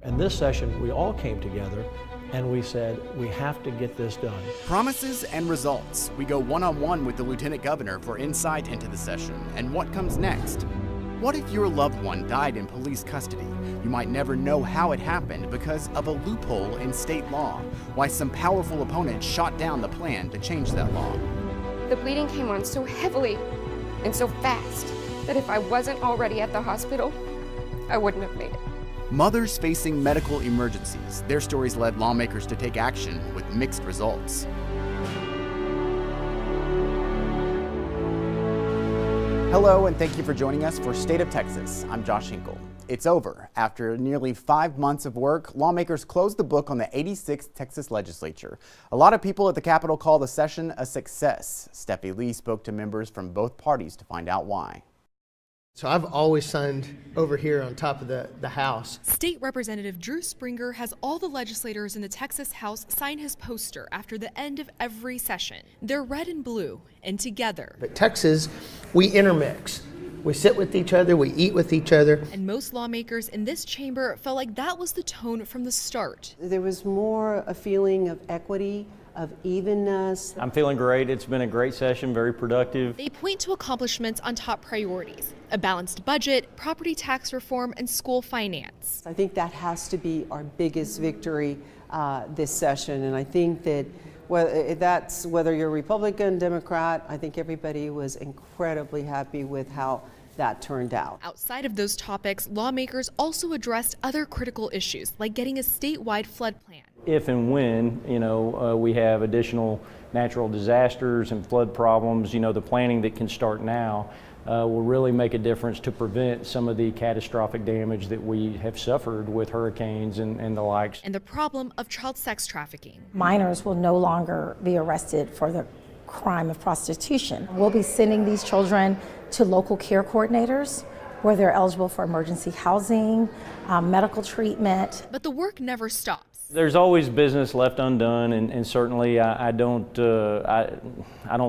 And this session, we all came together and we said, we have to get this done. Promises and results. We go one-on-one with the Lieutenant Governor for insight into the session and what comes next. What if your loved one died in police custody? You might never know how it happened because of a loophole in state law, why some powerful opponents shot down the plan to change that law. The bleeding came on so heavily and so fast that if I wasn't already at the hospital, I wouldn't have made it. Mothers facing medical emergencies. Their stories led lawmakers to take action with mixed results. Hello, and thank you for joining us for State of Texas. I'm Josh Hinkle. It's over. After nearly 5 months of work, lawmakers closed the book on the 86th Texas legislature. A lot of people at the Capitol call the session a success. Steffi Lee spoke to members from both parties to find out why. So I've always signed over here on top of the House. State Representative Drew Springer has all the legislators in the Texas House sign his poster after the end of every session. They're red and blue, and together. But Texas, we intermix. We sit with each other, we eat with each other. And most lawmakers in this chamber felt like that was the tone from the start. There was more a feeling of equity, of evenness. I'm feeling great. It's been a great session, very productive. They point to accomplishments on top priorities: a balanced budget, property tax reform, and school finance. I think that has to be our biggest victory this session, and I think that whether you're Republican, Democrat, I think everybody was incredibly happy with how that turned out. Outside of those topics, lawmakers also addressed other critical issues, like getting a statewide flood plan. If and when, we have additional natural disasters and flood problems, the planning that can start now will really make a difference to prevent some of the catastrophic damage that we have suffered with hurricanes and the likes. And the problem of child sex trafficking. Minors will no longer be arrested for the crime of prostitution. We'll be sending these children to local care coordinators where they're eligible for emergency housing, medical treatment. But the work never stops. There's always business left undone, and certainly I don't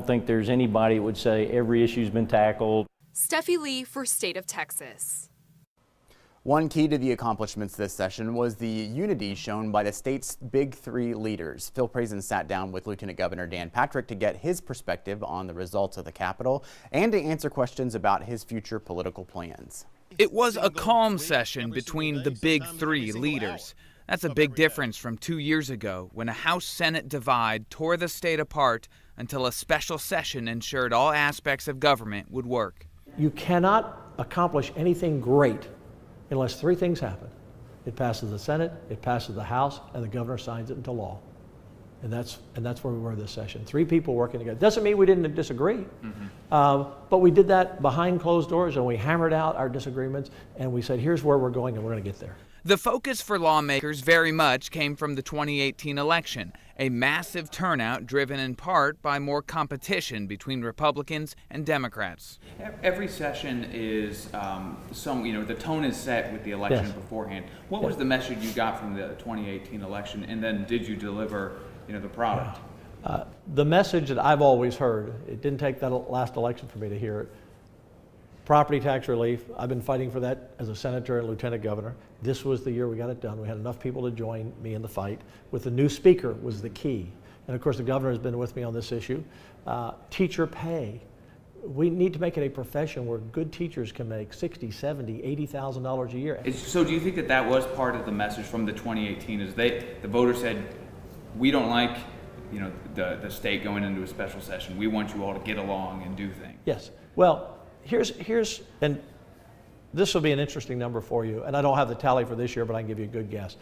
think there's anybody that would say every issue's been tackled. Steffi Lee for State of Texas. One key to the accomplishments this session was the unity shown by the state's big three leaders. Phil Prazen sat down with Lieutenant Governor Dan Patrick to get his perspective on the results of the Capitol and to answer questions about his future political plans. It was a calm session between the big three leaders. That's a big difference from 2 years ago when a House-Senate divide tore the state apart until a special session ensured all aspects of government would work. You cannot accomplish anything great unless three things happen. It passes the Senate, it passes the House, and the governor signs it into law. And that's where we were this session. Three people working together. Doesn't mean we didn't disagree, but we did that behind closed doors, and we hammered out our disagreements, and we said, here's where we're going, and we're going to get there. The focus for lawmakers very much came from the 2018 election, a massive turnout driven in part by more competition between Republicans and Democrats. Every session is the tone is set with the election beforehand. What was the message you got from the 2018 election, and then did you deliver the product? The message that I've always heard, it didn't take that last election for me to hear it. Property tax relief, I've been fighting for that as a senator and lieutenant governor. This was the year we got it done. We had enough people to join me in the fight. With the new speaker was the key. And of course the governor has been with me on this issue. Teacher pay. We need to make it a profession where good teachers can make $60,000, $70,000, $80,000 a year. So do you think that was part of the message from the 2018 is the voters said, we don't like the state going into a special session. We want you all to get along and do things. Yes. Well, here's and this will be an interesting number for you, and I don't have the tally for this year, but I can give you a good guess.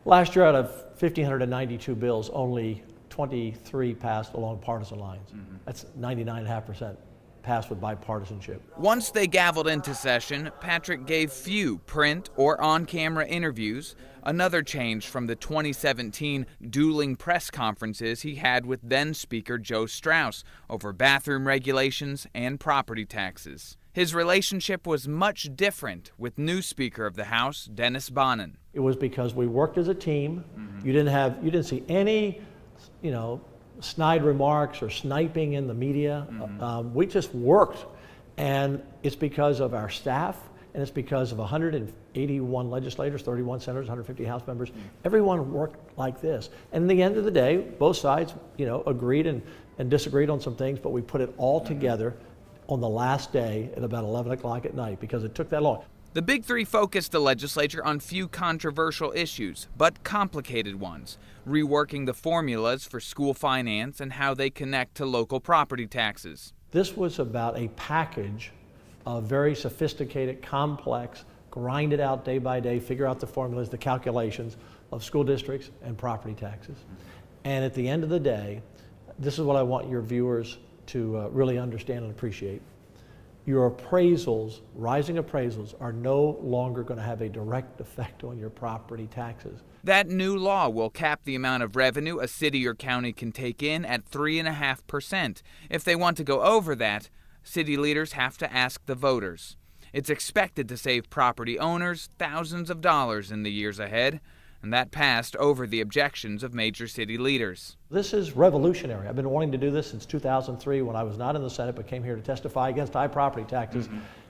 Last year, out of 1,592 bills, only 23 passed along partisan lines. That's 99.5% passed with bipartisanship. Once they gavelled into session, Patrick gave few print or on-camera interviews, another change from the 2017 dueling press conferences he had with then-Speaker Joe Straus over bathroom regulations and property taxes. His relationship was much different with new Speaker of the House, Dennis Bonnen. It was because we worked as a team. You didn't see any, snide remarks or sniping in the media. We just worked, and it's because of our staff. and it's because of 181 legislators, 31 senators, 150 House members. Everyone worked like this. And in the end of the day, both sides, agreed and disagreed on some things, but we put it all together on the last day at about 11 o'clock at night because it took that long. The Big Three focused the legislature on few controversial issues, but complicated ones, reworking the formulas for school finance and how they connect to local property taxes. This was about a package of very sophisticated, complex, grind it out day by day, figure out the formulas, the calculations of school districts and property taxes. And at the end of the day, this is what I want your viewers to really understand and appreciate. Your appraisals, rising appraisals, are no longer going to have a direct effect on your property taxes. That new law will cap the amount of revenue a city or county can take in at 3.5%. If they want to go over that, city leaders have to ask the voters. It's expected to save property owners thousands of dollars in the years ahead, and that passed over the objections of major city leaders. This is revolutionary. I've been wanting to do this since 2003 when I was not in the Senate but came here to testify against high property taxes,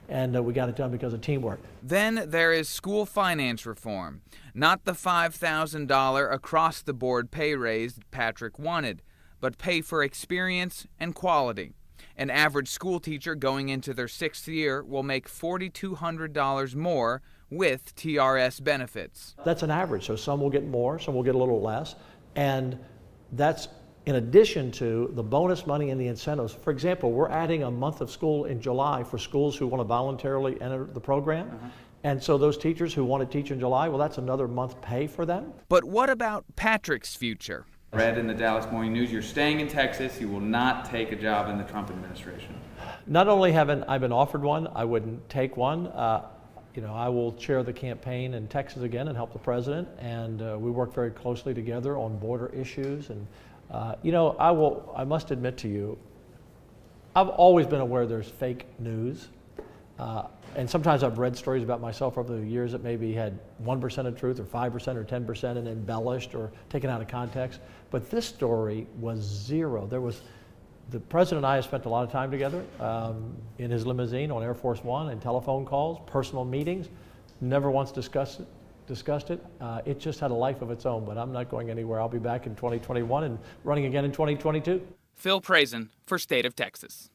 and we got it done because of teamwork. Then there is school finance reform. Not the $5,000 across-the-board pay raise Patrick wanted, but pay for experience and quality. An average school teacher going into their 6th year will make $4,200 more with TRS benefits. That's an average, so some will get more, some will get a little less, and that's in addition to the bonus money and the incentives. For example, we're adding a month of school in July for schools who want to voluntarily enter the program, and so those teachers who want to teach in July, well, that's another month pay for them. But what about Patrick's future? Read in the Dallas Morning News, you're staying in Texas, you will not take a job in the Trump administration. Not only haven't I been offered one, I wouldn't take one. I will chair the campaign in Texas again and help the president, and we work very closely together on border issues. And I must admit to you, I've always been aware there's fake news, and sometimes I've read stories about myself over the years that maybe had 1% of truth or 5% or 10% and embellished or taken out of context. But this story was zero. The president and I have spent a lot of time together in his limousine on Air Force One and telephone calls, personal meetings. Never once discussed it. It just had a life of its own, but I'm not going anywhere. I'll be back in 2021 and running again in 2022. Phil Prazen for State of Texas.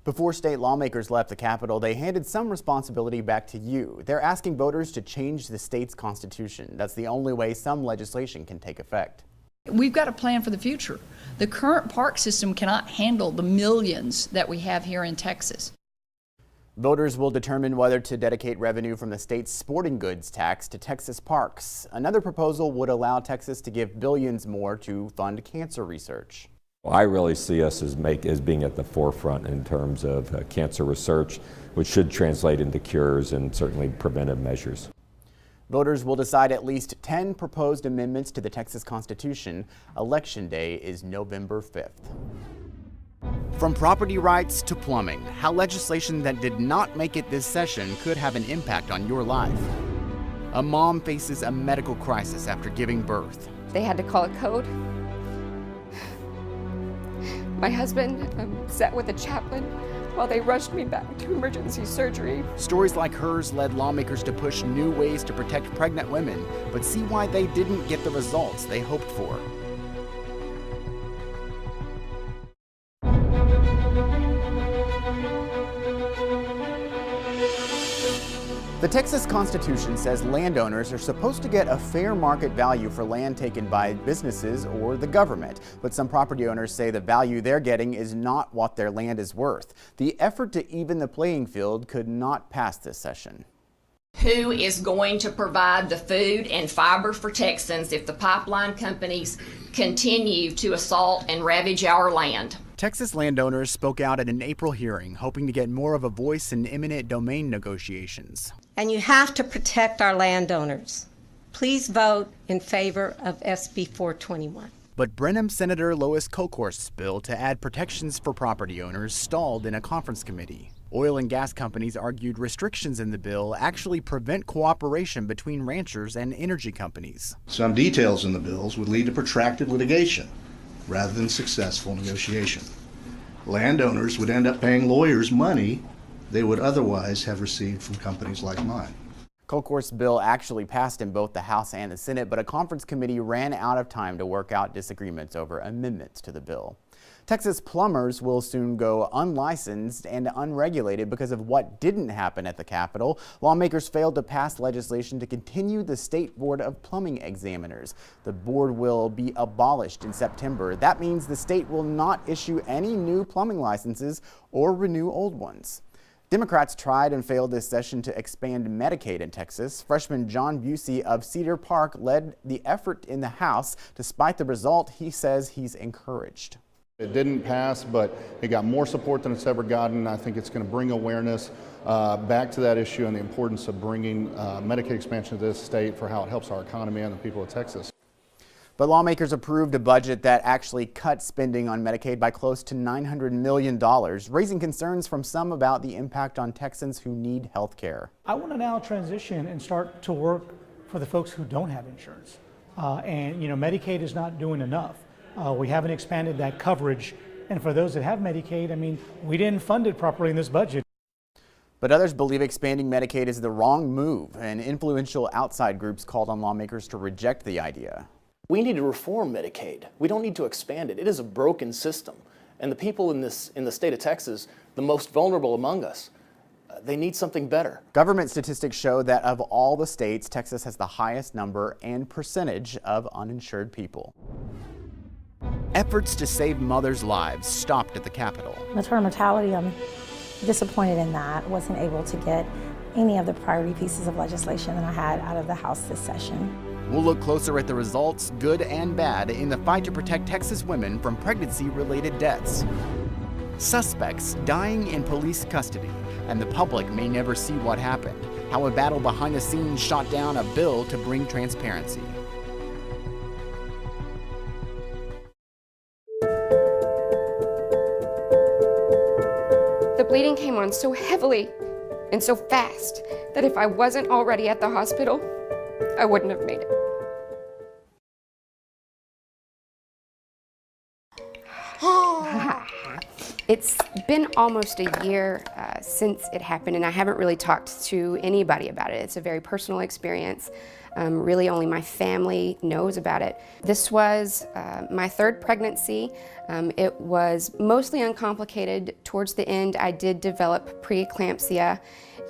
Before state lawmakers left the Capitol, they handed some responsibility back to you. They're asking voters to change the state's constitution. That's the only way some legislation can take effect. We've got a plan for the future. The current park system cannot handle the millions that we have here in Texas. Voters will determine whether to dedicate revenue from the state's sporting goods tax to Texas parks. Another proposal would allow Texas to give billions more to fund cancer research. I really see us as being at the forefront in terms of cancer research, which should translate into cures and certainly preventive measures. Voters will decide at least 10 proposed amendments to the Texas Constitution. Election Day is November 5th. From property rights to plumbing, how legislation that did not make it this session could have an impact on your life. A mom faces a medical crisis after giving birth. They had to call a code. My husband sat with a chaplain while they rushed me back to emergency surgery. Stories like hers led lawmakers to push new ways to protect pregnant women, but see why they didn't get the results they hoped for. The Texas Constitution says landowners are supposed to get a fair market value for land taken by businesses or the government. But some property owners say the value they're getting is not what their land is worth. The effort to even the playing field could not pass this session. Who is going to provide the food and fiber for Texans if the pipeline companies continue to assault and ravage our land? Texas landowners spoke out at an April hearing, hoping to get more of a voice in eminent domain negotiations. And you have to protect our landowners. Please vote in favor of SB 421. But Brenham Senator Lois Kolkhorst's bill to add protections for property owners stalled in a conference committee. Oil and gas companies argued restrictions in the bill actually prevent cooperation between ranchers and energy companies. Some details in the bills would lead to protracted litigation rather than successful negotiation. Landowners would end up paying lawyers money they would otherwise have received from companies like mine. Colcourt's bill actually passed in both the House and the Senate, but a conference committee ran out of time to work out disagreements over amendments to the bill. Texas plumbers will soon go unlicensed and unregulated because of what didn't happen at the Capitol. Lawmakers failed to pass legislation to continue the State Board of Plumbing Examiners. The board will be abolished in September. That means the state will not issue any new plumbing licenses or renew old ones. Democrats tried and failed this session to expand Medicaid in Texas. Freshman John Busey of Cedar Park led the effort in the House. Despite the result, he says he's encouraged. It didn't pass, but it got more support than it's ever gotten. I think it's going to bring awareness back to that issue and the importance of bringing Medicaid expansion to this state for how it helps our economy and the people of Texas. But lawmakers approved a budget that actually cut spending on Medicaid by close to $900 million, raising concerns from some about the impact on Texans who need health care. I want to now transition and start to work for the folks who don't have insurance. And Medicaid is not doing enough. We haven't expanded that coverage. And for those that have Medicaid, I mean, we didn't fund it properly in this budget. But others believe expanding Medicaid is the wrong move, and influential outside groups called on lawmakers to reject the idea. We need to reform Medicaid. We don't need to expand it. It is a broken system. And the people in the state of Texas, the most vulnerable among us, they need something better. Government statistics show that of all the states, Texas has the highest number and percentage of uninsured people. Efforts to save mothers' lives stopped at the Capitol. Maternal mortality, I'm disappointed in that. Wasn't able to get any of the priority pieces of legislation that I had out of the House this session. We'll look closer at the results, good and bad, in the fight to protect Texas women from pregnancy-related deaths. Suspects dying in police custody, and the public may never see what happened. How a battle behind the scenes shot down a bill to bring transparency. The bleeding came on so heavily and so fast that if I wasn't already at the hospital, I wouldn't have made it. It's been almost a year since it happened, and I haven't really talked to anybody about it. It's a very personal experience. Really only my family knows about it. This was my third pregnancy. It was mostly uncomplicated. Towards the end, I did develop preeclampsia,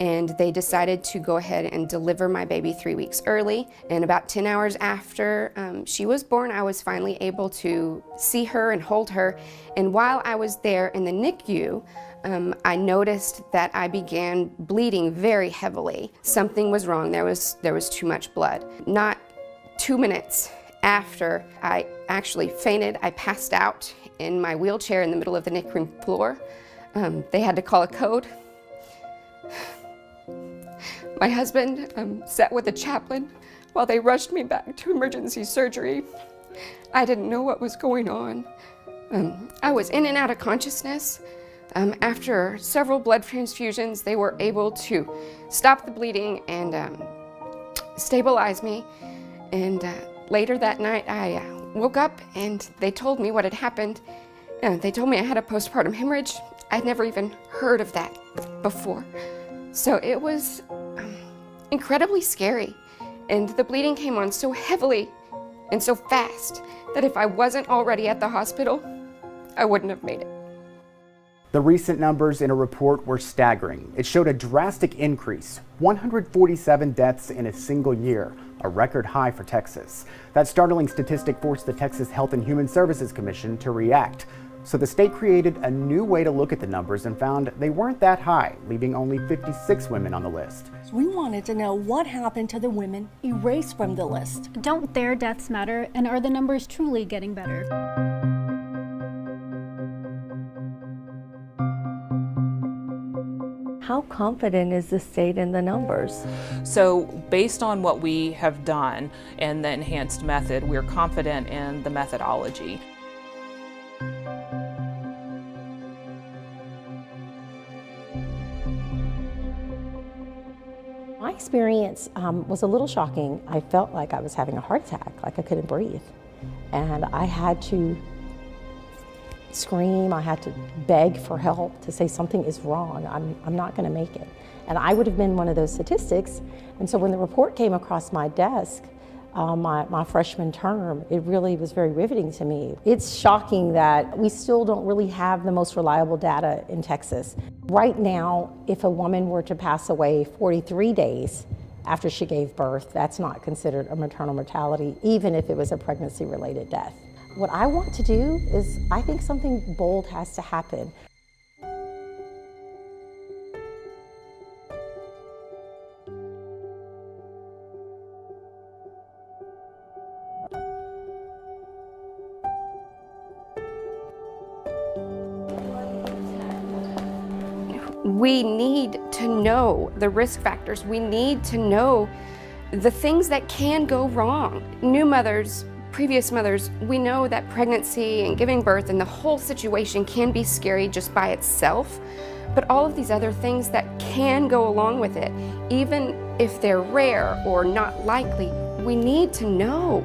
and they decided to go ahead and deliver my baby 3 weeks early. And about 10 hours after she was born, I was finally able to see her and hold her. And while I was there in the NICU, I noticed that I began bleeding very heavily. Something was wrong. There was too much blood. Not 2 minutes after I actually fainted, I passed out in my wheelchair in the middle of the NICU room floor. They had to call a code. My husband sat with a chaplain while they rushed me back to emergency surgery. I didn't know what was going on. I was in and out of consciousness. After several blood transfusions, they were able to stop the bleeding and stabilize me. And later that night, I woke up and they told me what had happened. They told me I had a postpartum hemorrhage. I'd never even heard of that before. So it was incredibly scary. And the bleeding came on so heavily and so fast that if I wasn't already at the hospital, I wouldn't have made it. The recent numbers in a report were staggering. It showed a drastic increase, 147 deaths in a single year, a record high for Texas. That startling statistic forced the Texas Health and Human Services Commission to react. So the state created a new way to look at the numbers and found they weren't that high, leaving only 56 women on the list. We wanted to know what happened to the women erased from the list. Don't their deaths matter, and are the numbers truly getting better? How confident is the state in the numbers? So based on what we have done and the enhanced method, we're confident in the methodology. My experience was a little shocking. I felt like I was having a heart attack, like I couldn't breathe. And I had to scream, I had to beg for help to say something is wrong, I'm not going to make it. And I would have been one of those statistics. And so when the report came across my desk, my freshman term, it really was very riveting to me. It's shocking that we still don't really have the most reliable data in Texas. Right now, if a woman were to pass away 43 days after she gave birth, that's not considered a maternal mortality, even if it was a pregnancy-related death. What I want to do is, I think something bold has to happen. We need to know the risk factors. We need to know the things that can go wrong. New mothers, previous mothers, we know that pregnancy and giving birth and the whole situation can be scary just by itself, but all of these other things that can go along with it, even if they're rare or not likely, we need to know.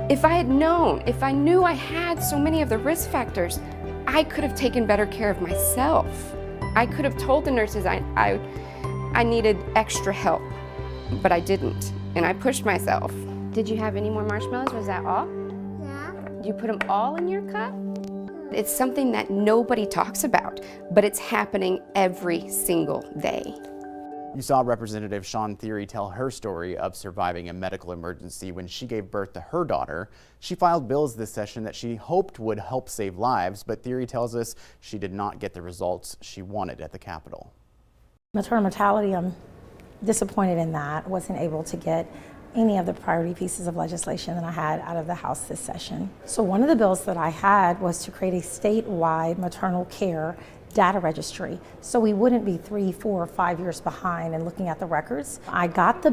If I had known, if I knew I had so many of the risk factors, I could have taken better care of myself. I could have told the nurses I needed extra help, but I didn't, and I pushed myself. Did you have any more marshmallows? Was that all? Yeah. Did you put them all in your cup? It's something that nobody talks about, but it's happening every single day. You saw Representative Sean Thierry tell her story of surviving a medical emergency when she gave birth to her daughter. She filed bills this session that she hoped would help save lives, but Thierry tells us she did not get the results she wanted at the Capitol. Maternal mortality, I'm disappointed in that. Wasn't able to get any of the priority pieces of legislation that I had out of the House this session. So one of the bills that I had was to create a statewide maternal care data registry, so we wouldn't be 3, 4, 5 years behind in looking at the records. I finally got the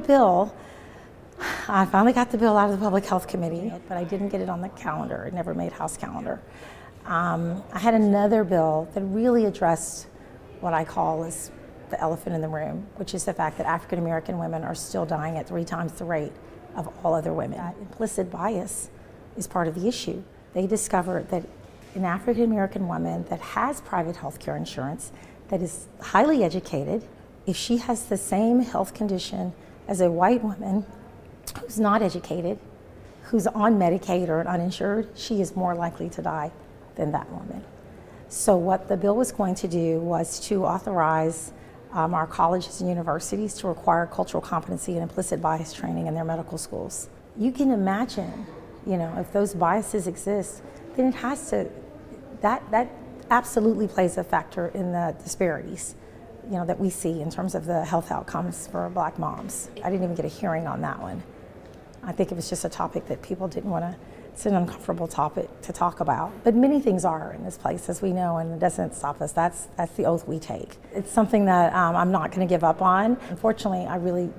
bill out of the Public Health Committee, but I didn't get it on the calendar. It never made House calendar. I had another bill that really addressed what I call is the elephant in the room, which is the fact that African American women are still dying at 3 times the rate of all other women. That implicit bias is part of the issue. They discovered that an African American woman that has private health care insurance, that is highly educated, if she has the same health condition as a white woman who's not educated, who's on Medicaid or uninsured, she is more likely to die than that woman. So what the bill was going to do was to authorize our colleges and universities to require cultural competency and implicit bias training in their medical schools. You can imagine, if those biases exist, then it has to, that absolutely plays a factor in the disparities, that we see in terms of the health outcomes for Black moms. I didn't even get a hearing on that one. I think it was just a topic that people didn't want to, it's an uncomfortable topic to talk about. But many things are in this place, as we know, and it doesn't stop us. That's the oath we take. It's something that I'm not going to give up on. Unfortunately, I really,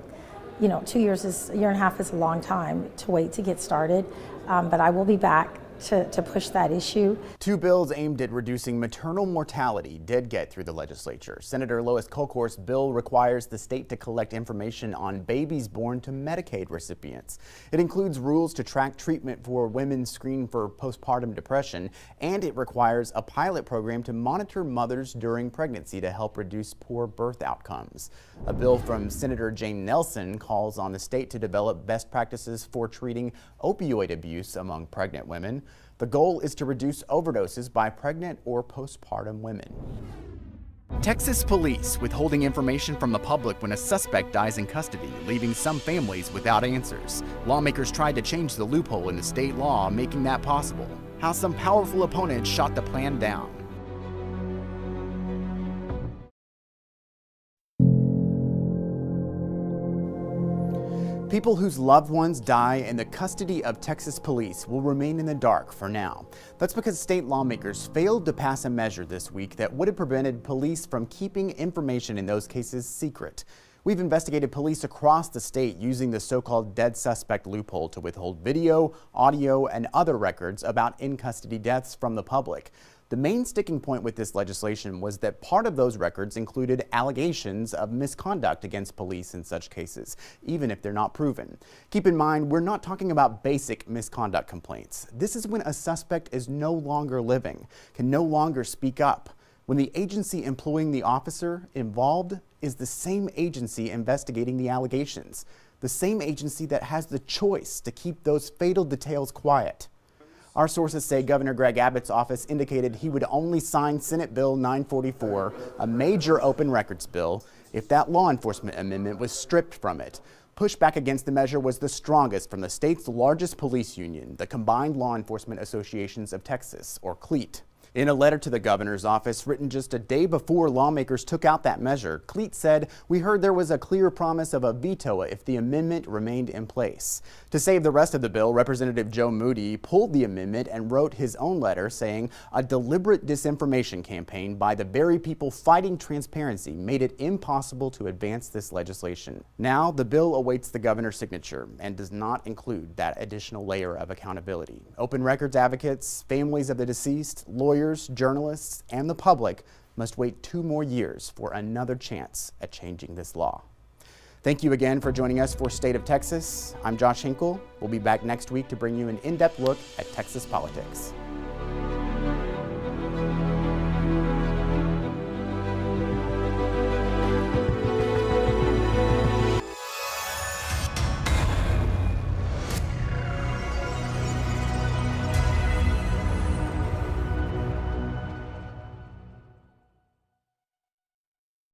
2 years a year and a half is a long time to wait to get started, but I will be back to push that issue. 2 bills aimed at reducing maternal mortality did get through the legislature. Senator Lois Kolkhorst's bill requires the state to collect information on babies born to Medicaid recipients. It includes rules to track treatment for women screened for postpartum depression, and it requires a pilot program to monitor mothers during pregnancy to help reduce poor birth outcomes. A bill from Senator Jane Nelson calls on the state to develop best practices for treating opioid abuse among pregnant women. The goal is to reduce overdoses by pregnant or postpartum women. Texas police withholding information from the public when a suspect dies in custody, leaving some families without answers. Lawmakers tried to change the loophole in the state law, making that possible. How some powerful opponents shot the plan down. People whose loved ones die in the custody of Texas police will remain in the dark for now. That's because state lawmakers failed to pass a measure this week that would have prevented police from keeping information in those cases secret. We've investigated police across the state using the so-called dead suspect loophole to withhold video, audio, and other records about in-custody deaths from the public. The main sticking point with this legislation was that part of those records included allegations of misconduct against police in such cases, even if they're not proven. Keep in mind, we're not talking about basic misconduct complaints. This is when a suspect is no longer living, can no longer speak up, when the agency employing the officer involved is the same agency investigating the allegations, the same agency that has the choice to keep those fatal details quiet. Our sources say Governor Greg Abbott's office indicated he would only sign Senate Bill 944, a major open records bill, if that law enforcement amendment was stripped from it. Pushback against the measure was the strongest from the state's largest police union, the Combined Law Enforcement Associations of Texas, or CLEAT. In a letter to the governor's office written just a day before lawmakers took out that measure, CLEAT said, "We heard there was a clear promise of a veto if the amendment remained in place." To save the rest of the bill, Representative Joe Moody pulled the amendment and wrote his own letter saying a deliberate disinformation campaign by the very people fighting transparency made it impossible to advance this legislation. Now the bill awaits the governor's signature and does not include that additional layer of accountability. Open records advocates, families of the deceased, lawyers, journalists, and the public must wait 2 more years for another chance at changing this law. Thank you again for joining us for State of Texas. I'm Josh Hinkle. We'll be back next week to bring you an in-depth look at Texas politics.